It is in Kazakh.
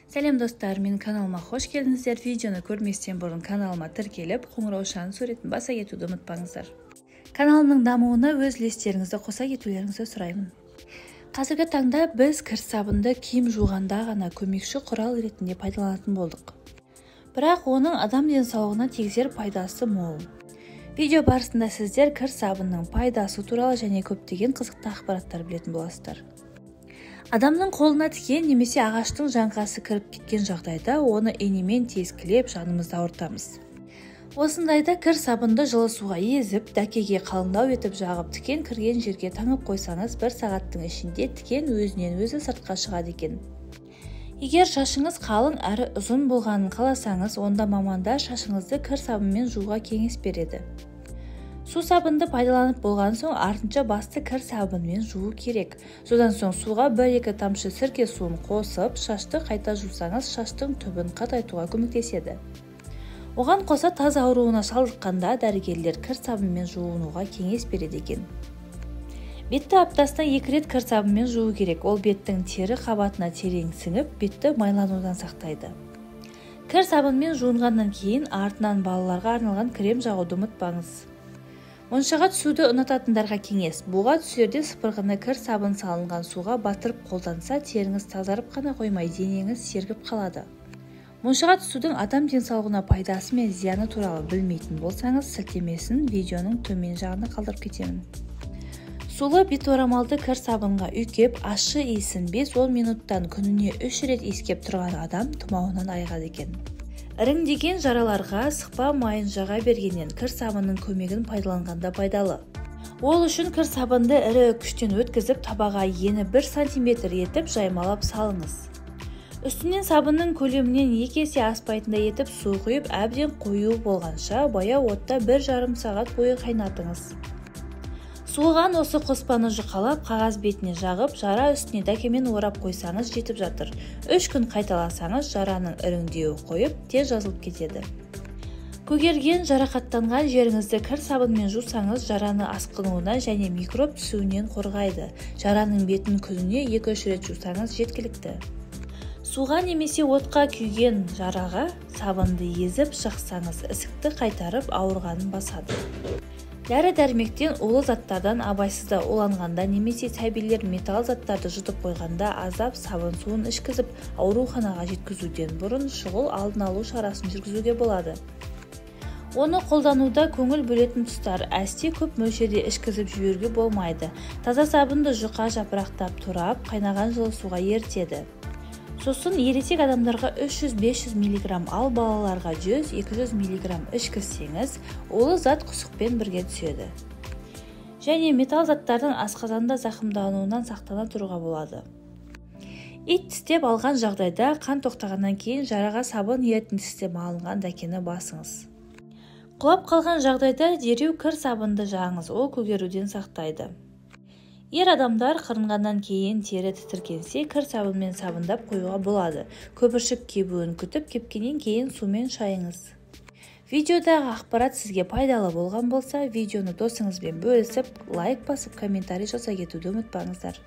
Сәлем достар, менің каналыма қош келдіңіздер. Видеоны көрместен бұрын каналыма тіркеліп, қоңырау шағын суретін баса кетуді ұмытпаңыздар. Каналымның дамуына өз үлестеріңізді қоса кетулеріңізді сұраймын. Қазіргі таңда біз кір сабынды киім жуғанда ғана көмекші құрал ретінде пайдаланатын болдық. Бірақ оның адам денсаулығына тигізер пайдасы мол. Видео барысында сіздер кір сабынның пайдасы туралы және көптеген қызықты ақпараттар білетін боласыздар. Адамның қолына тиген немесе ағаштың жаңқасы кіріп кеткен жағдайда оны инемен тескілеп жанымызды ауыртамыз. Осындайда кір сабынды жылы суға езіп, дәкеге қалыңдау етіп жағып тікен кірген жерге таңып қойсаңыз, 1 сағаттың ішінде тікен өзінен өзі сыртқа шығады екен. Егер шашыңыз қалың әрі ұзын болғанын қаласаңыз, онда мамандар шашыңызды кір сабынмен жууға кеңес береді. Су сабынды пайдаланып болған соң артынша басты кір сабынмен жуу керек. Содан соң суға 1-2 тамшы сірке суын қосып, шашты қайта жусаңыз, шаштың түбін қатайтуға көмектеседі. Оған қоса таз ауруына шалдыққанда дәрігерлер кір сабынмен жуынуға кеңес береді екен. Бетті аптасына 2 рет кір сабынмен жуу керек. Ол беттің тері қабатына терең сіңіп, бетті майланудан сақтайды. Кір сабынмен жуынғаннан кейін артынан балаларға арналған крем жағуды ұмытпаңыз. Моншаға түсуді ұнататындарға кеңес. Буға түсерде сыпырғыны кір сабын салынған суға батырып қолданса, теріңіз тазарып қана қоймай, денеңіз сергіп қалады. Моншаға түсудің адам денсаулығына пайдасы мен зияны туралы білмейтін болсаңыз, сілтемесін видеоның төмен жағына қалдырып кетемін. Сулы бет-орамалды кір сабынға үйкеп, ащы иісін 5-10 минуттан күніне 3 рет иіскеп тұрған адам тұмауынан айығады екен. Іріңдеген жараларға сықпа майын жаға бергеннен кір сабынның көмегін пайдаланғанда пайдалы. Ол үшін кір сабынды ірі күштен өткізіп, табаға ені 1 см етіп жаймалап салыңыз. Үстінен сабынның көлемінен 2 есе аспайтындай етіп су құйып, әбден қою болғанша баяу отта 1,5 сағат бойы қайнатыңыз. Суыған осы қоспаны жұқалап, қағаз бетіне жағып, жара үстіне дәкемен орап қойсаңыз жетіп жатыр. 3 күн қайталасаңыз, жараның іріңдеуі қойып, тез жазылып кетеді. Көгерген, жарақаттанған жеріңізді кір сабынмен жусаңыз, жараны асқынуына және микроб түсуінен қорғайды. Жараның бетін күніне 2-3 рет жусаңыз жеткілікті. Суға немесе отқа күйген жараға сабынды езіп шықсаңыз, ісікті қайтарып, ауырғанын басады. Дәрі-дәрмектен улы заттардан абайсызда уланғанда немесе сәбилер металл заттарды жұтып қойғанда азап сабын суын ішкізіп, ауруханаға жеткізуден бұрын шұғыл алдын алу шарасын жүргізуге болады. Оны қолдануда көңіл бөлетін тұстар: әсте көп мөлшерде ішкізіп жіберуге болмайды. Таза сабынды жұқа жапырақтап турап, қайнаған жылы суға ертеді. Сосын ересек адамдарға 300-500 мг, ал балаларға 100-200 мг ішкізсеңіз, улы зат құсықпен бірге түседі. Және металл заттардың асқазанда зақымдануынан сақтана тұруға болады. Ит тістеп алған жағдайда қан тоқтағаннан кейін жараға сабын ерітін тістеп алынған дәкені басыңыз. Құлап қалған жағдайда дереу кір сабынды жағыңыз, ол көгеруден сақтайды. Ер адамдар қырынғаннан кейін тері тітіркенсе, кір сабынмен сабындап қоюға болады. Көпіршік кебуін күтіп, кепкеннен кейін сумен шайыңыз. Видеодағы ақпарат сізге пайдалы болған болса, видеоны досыңызбен бөлісіп, лайк басып, комментарий жаза кетуді ұмытпаңыздар.